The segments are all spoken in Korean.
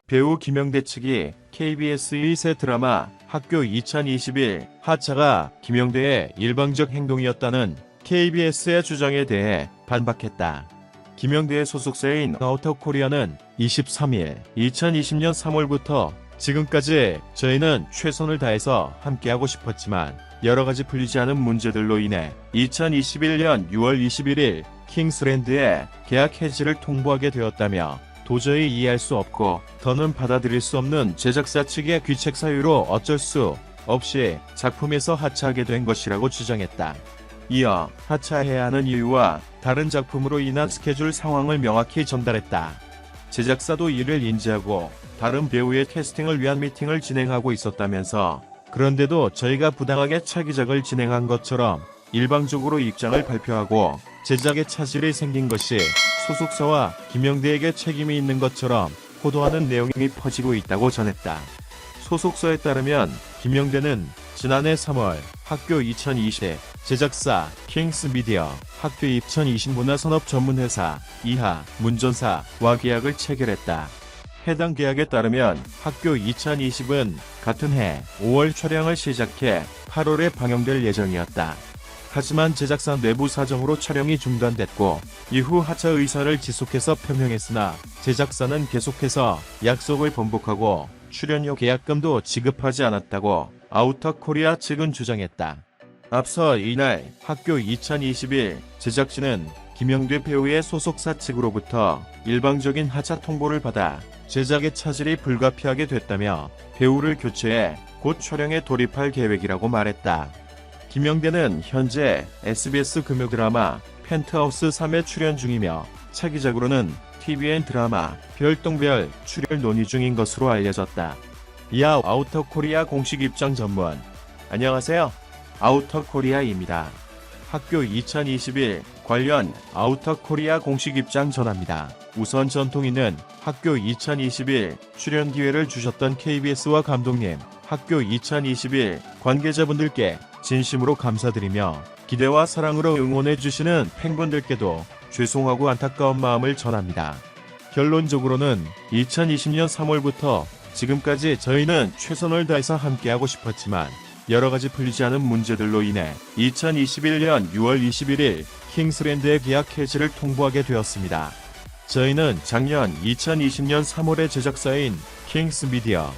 배우 김영대 측이 KBS의 새 드라마 학교 2021 하차가 김영대의 일방적 행동이었다는 KBS의 주장에 대해 반박했다. 김영대의 소속사인 아우터코리아는 23일 2020년 3월부터 지금까지 저희는 최선을 다해서 함께하고 싶었지만 여러가지 풀리지 않은 문제들로 인해 2021년 6월 21일 킹스랜드의 계약 해지를 통보하게 되었다며 도저히 이해할 수 없고 더는 받아들일 수 없는 제작사 측의 귀책 사유로 어쩔 수 없이 작품에서 하차하게 된 것이라고 주장했다. 이어 하차해야 하는 이유와 다른 작품으로 인한 스케줄 상황을 명확히 전달했다. 제작사도 이를 인지하고 다른 배우의 캐스팅을 위한 미팅을 진행하고 있었다면서 그런데도 저희가 부당하게 차기작을 진행한 것처럼 일방적으로 입장을 발표하고 제작에 차질이 생긴 것이 소속사와 김영대에게 책임이 있는 것처럼 호도하는 내용이 퍼지고 있다고 전했다. 소속사에 따르면 김영대는 지난해 3월 학교 2020 제작사 킹스미디어 학교 2020 문화산업전문회사 이하 문전사와 계약을 체결했다. 해당 계약에 따르면 학교 2020은 같은 해 5월 촬영을 시작해 8월에 방영될 예정이었다. 하지만 제작사 내부 사정으로 촬영이 중단됐고 이후 하차 의사를 지속해서 표명했으나 제작사는 계속해서 약속을 번복하고 출연료 계약금도 지급하지 않았다고 아우터코리아 측은 주장했다. 앞서 이날 학교 2021 제작진은 김영대 배우의 소속사 측으로부터 일방적인 하차 통보를 받아 제작의 차질이 불가피하게 됐다며 배우를 교체해 곧 촬영에 돌입할 계획이라고 말했다. 김영대는 현재 SBS 금요 드라마 펜트하우스 3에 출연 중이며 차기작으로는 TVN 드라마 별똥별 출연 논의 중인 것으로 알려졌다. 이하 아우터코리아 공식 입장 전문. 안녕하세요. 아우터코리아입니다. 학교 2021 관련 아우터코리아 공식 입장 전합니다. 우선 전통있는 학교 2021 출연 기회를 주셨던 KBS와 감독님, 학교 2021 관계자분들께 진심으로 감사드리며 기대와 사랑으로 응원해주시는 팬분들께도 죄송하고 안타까운 마음을 전합니다. 결론적으로는 2020년 3월부터 지금까지 저희는 최선을 다해서 함께하고 싶었지만 여러가지 풀리지 않은 문제들로 인해 2021년 6월 21일 킹스랜드의 계약 해지를 통보하게 되었습니다. 저희는 작년 2020년 3월에 제작사인 킹스미디어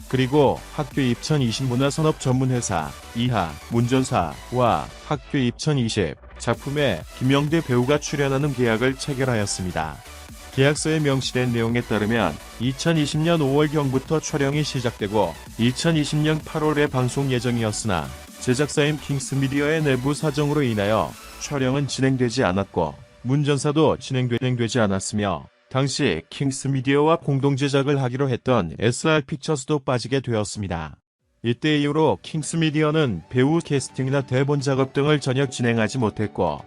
그리고 학교 2020 문화산업전문회사 이하 문전사와 학교 2020 작품에 김영대 배우가 출연하는 계약을 체결하였습니다. 계약서에 명시된 내용에 따르면 2020년 5월경부터 촬영이 시작되고 2020년 8월에 방송 예정이었으나 제작사인 킹스미디어의 내부 사정으로 인하여 촬영은 진행되지 않았고 문전사도 진행되지 않았으며 당시 킹스미디어와 공동제작을 하기로 했던 SR픽처스도 빠지게 되었습니다. 이때 이후로 킹스미디어는 배우 캐스팅이나 대본 작업 등을 전혀 진행하지 못했고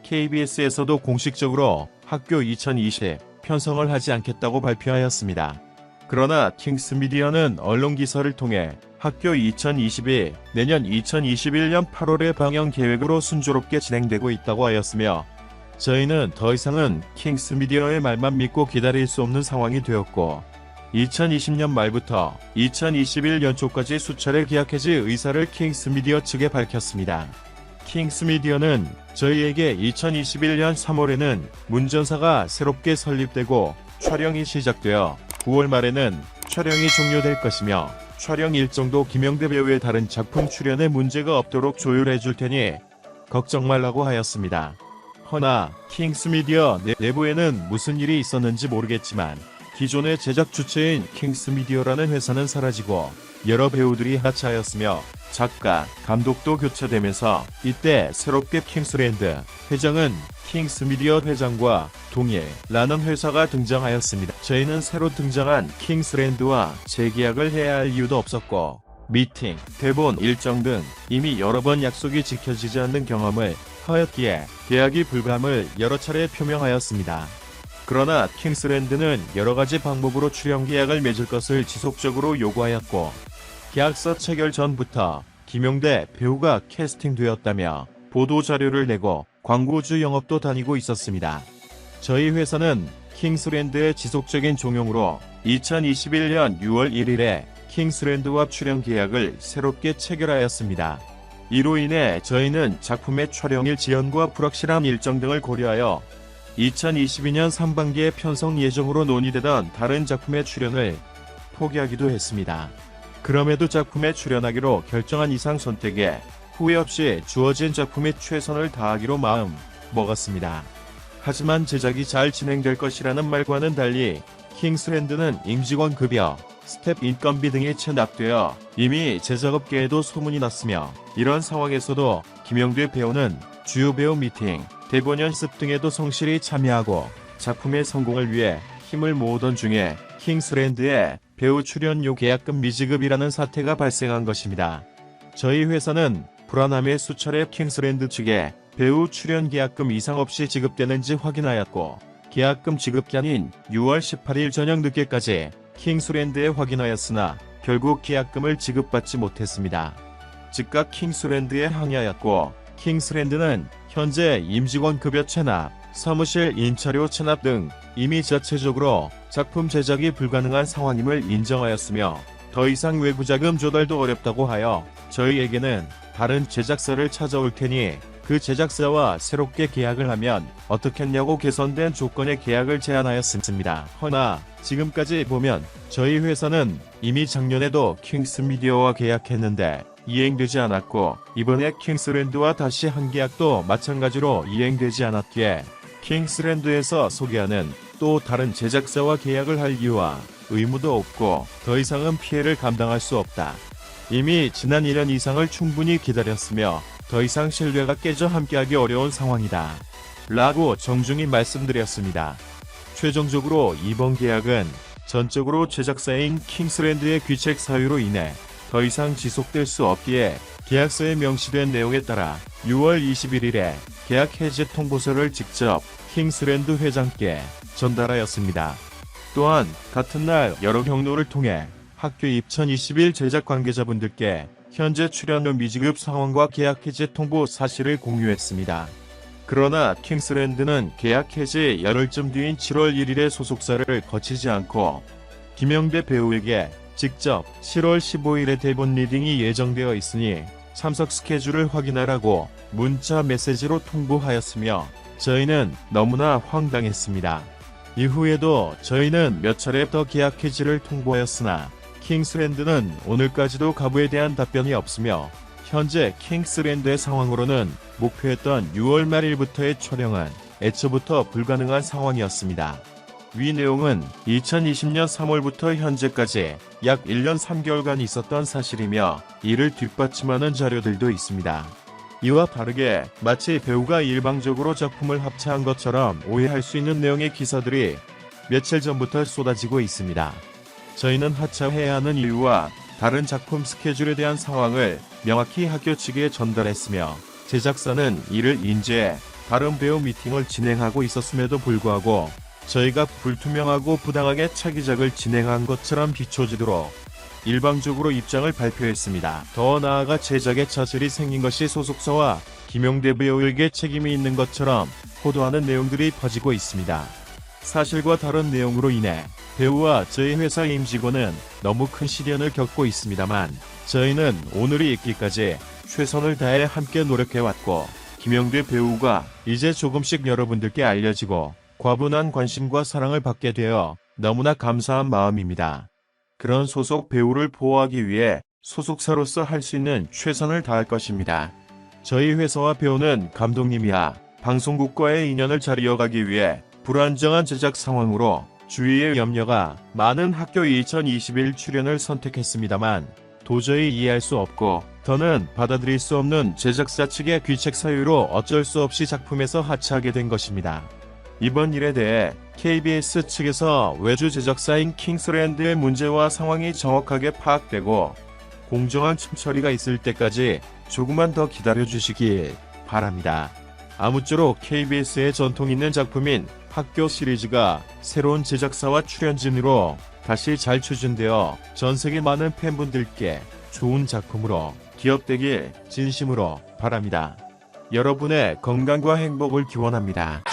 KBS에서도 공식적으로 학교 2020 편성을 하지 않겠다고 발표하였습니다. 그러나 킹스미디어는 언론기사를 통해 학교 2020이 내년 2021년 8월에 방영 계획으로 순조롭게 진행되고 있다고 하였으며 저희는 더 이상은 킹스미디어의 말만 믿고 기다릴 수 없는 상황이 되었고 2020년 말부터 2021년 초까지 수차례 계약 해지 의사를 킹스미디어 측에 밝혔습니다. 킹스미디어는 저희에게 2021년 3월에는 문전사가 새롭게 설립되고 촬영이 시작되어 9월 말에는 촬영이 종료될 것이며 촬영 일정도 김영대 배우의 다른 작품 출연에 문제가 없도록 조율해 줄 테니 걱정 말라고 하였습니다. 허나 킹스미디어 내부에는 무슨 일이 있었는지 모르겠지만 기존의 제작 주체인 킹스미디어라는 회사는 사라지고 여러 배우들이 하차하였으며 작가, 감독도 교체되면서 이때 새롭게 킹스랜드 회장은 킹스미디어 회장과 동일라는 회사가 등장하였습니다. 저희는 새로 등장한 킹스랜드와 재계약을 해야 할 이유도 없었고 미팅, 대본 일정 등 이미 여러 번 약속이 지켜지지 않는 경험을 하였기에 계약이 불가함을 여러 차례 표명하였습니다. 그러나 킹스랜드는 여러가지 방법으로 출연 계약을 맺을 것을 지속적으로 요구하였고 계약서 체결 전부터 김영대 배우가 캐스팅되었다며 보도자료를 내고 광고주 영업도 다니고 있었습니다. 저희 회사는 킹스랜드의 지속적인 종용으로 2021년 6월 1일에 킹스랜드와 출연 계약을 새롭게 체결하였습니다. 이로 인해 저희는 작품의 촬영일 지연과 불확실한 일정 등을 고려하여 2022년 상반기에 편성 예정으로 논의되던 다른 작품의 출연을 포기하기도 했습니다. 그럼에도 작품에 출연하기로 결정한 이상 선택에 후회 없이 주어진 작품에 최선을 다하기로 마음 먹었습니다. 하지만 제작이 잘 진행될 것이라는 말과는 달리 킹스랜드는 임직원 급여, 스텝 인건비 등이 체납되어 이미 제작업계에도 소문이 났으며, 이런 상황에서도 김영대 배우는 주요 배우 미팅, 대본 연습 등에도 성실히 참여하고 작품의 성공을 위해 힘을 모으던 중에 킹스랜드의 배우 출연료 계약금 미지급이라는 사태가 발생한 것입니다. 저희 회사는 불안함에 수차례 킹스랜드 측에 배우 출연 계약금 이상 없이 지급되는지 확인하였고, 계약금 지급기한인 6월 18일 저녁 늦게까지 킹스랜드에 확인하였으나 결국 계약금을 지급받지 못했습니다. 즉각 킹스랜드에 항의하였고, 킹스랜드는 현재 임직원 급여 체납, 사무실 임차료 체납 등 이미 자체적으로 작품 제작이 불가능한 상황임을 인정하였으며, 더 이상 외부 자금 조달도 어렵다고 하여 저희에게는 다른 제작사를 찾아올 테니 그 제작사와 새롭게 계약을 하면 어떻겠냐고 개선된 조건의 계약을 제안하였습니다. 허나 지금까지 보면 저희 회사는 이미 작년에도 킹스미디어와 계약했는데 이행되지 않았고, 이번에 킹스랜드와 다시 한 계약도 마찬가지로 이행되지 않았기에 킹스랜드에서 소개하는 또 다른 제작사와 계약을 할 이유와 의무도 없고 더 이상은 피해를 감당할 수 없다. 이미 지난 1년 이상을 충분히 기다렸으며 더 이상 신뢰가 깨져 함께하기 어려운 상황이다 라고 정중히 말씀드렸습니다. 최종적으로 이번 계약은 전적으로 제작사인 킹스랜드의 귀책 사유로 인해 더 이상 지속될 수 없기에 계약서에 명시된 내용에 따라 6월 21일에 계약 해지 통보서를 직접 킹스랜드 회장께 전달하였습니다. 또한 같은 날 여러 경로를 통해 학교 2021 제작 관계자분들께 현재 출연료 미지급 상황과 계약 해지 통보 사실을 공유했습니다. 그러나 킹스랜드는 계약 해지 열흘쯤 뒤인 7월 1일에 소속사를 거치지 않고 김영대 배우에게 직접 7월 15일에 대본 리딩이 예정되어 있으니 참석 스케줄을 확인하라고 문자 메시지로 통보하였으며, 저희는 너무나 황당했습니다. 이후에도 저희는 몇 차례 더 계약 해지를 통보하였으나 킹스랜드는 오늘까지도 가부에 대한 답변이 없으며, 현재 킹스랜드의 상황으로는 목표했던 6월 말일부터의 촬영은 애초부터 불가능한 상황이었습니다. 위 내용은 2020년 3월부터 현재까지 약 1년 3개월간 있었던 사실이며, 이를 뒷받침하는 자료들도 있습니다. 이와 다르게 마치 배우가 일방적으로 작품을 합체한 것처럼 오해할 수 있는 내용의 기사들이 며칠 전부터 쏟아지고 있습니다. 저희는 하차해야 하는 이유와 다른 작품 스케줄에 대한 상황을 명확히 학교 측에 전달했으며, 제작사는 이를 인지해 다른 배우 미팅을 진행하고 있었음에도 불구하고 저희가 불투명하고 부당하게 차기작을 진행한 것처럼 비춰지도록 일방적으로 입장을 발표했습니다. 더 나아가 제작에 차질이 생긴 것이 소속사와 김영대 배우에게 책임이 있는 것처럼 호도하는 내용들이 퍼지고 있습니다. 사실과 다른 내용으로 인해 배우와 저희 회사 임직원은 너무 큰 시련을 겪고 있습니다만, 저희는 오늘이 있기까지 최선을 다해 함께 노력해왔고, 김영대 배우가 이제 조금씩 여러분들께 알려지고 과분한 관심과 사랑을 받게 되어 너무나 감사한 마음입니다. 그런 소속 배우를 보호하기 위해 소속사로서 할 수 있는 최선을 다할 것입니다. 저희 회사와 배우는 감독님이야 방송국과의 인연을 잘 이어가기 위해 불안정한 제작 상황으로 주위의 염려가 많은 학교 2021 출연을 선택했습니다만, 도저히 이해할 수 없고 더는 받아들일 수 없는 제작사 측의 귀책 사유로 어쩔 수 없이 작품에서 하차하게 된 것입니다. 이번 일에 대해 KBS 측에서 외주 제작사인 킹스랜드의 문제와 상황이 정확하게 파악되고 공정한 처리가 있을 때까지 조금만 더 기다려주시길 바랍니다. 아무쪼록 KBS의 전통 있는 작품인 학교 시리즈가 새로운 제작사와 출연진으로 다시 잘 추진되어 전세계 많은 팬분들께 좋은 작품으로 기업되길 진심으로 바랍니다. 여러분의 건강과 행복을 기원합니다.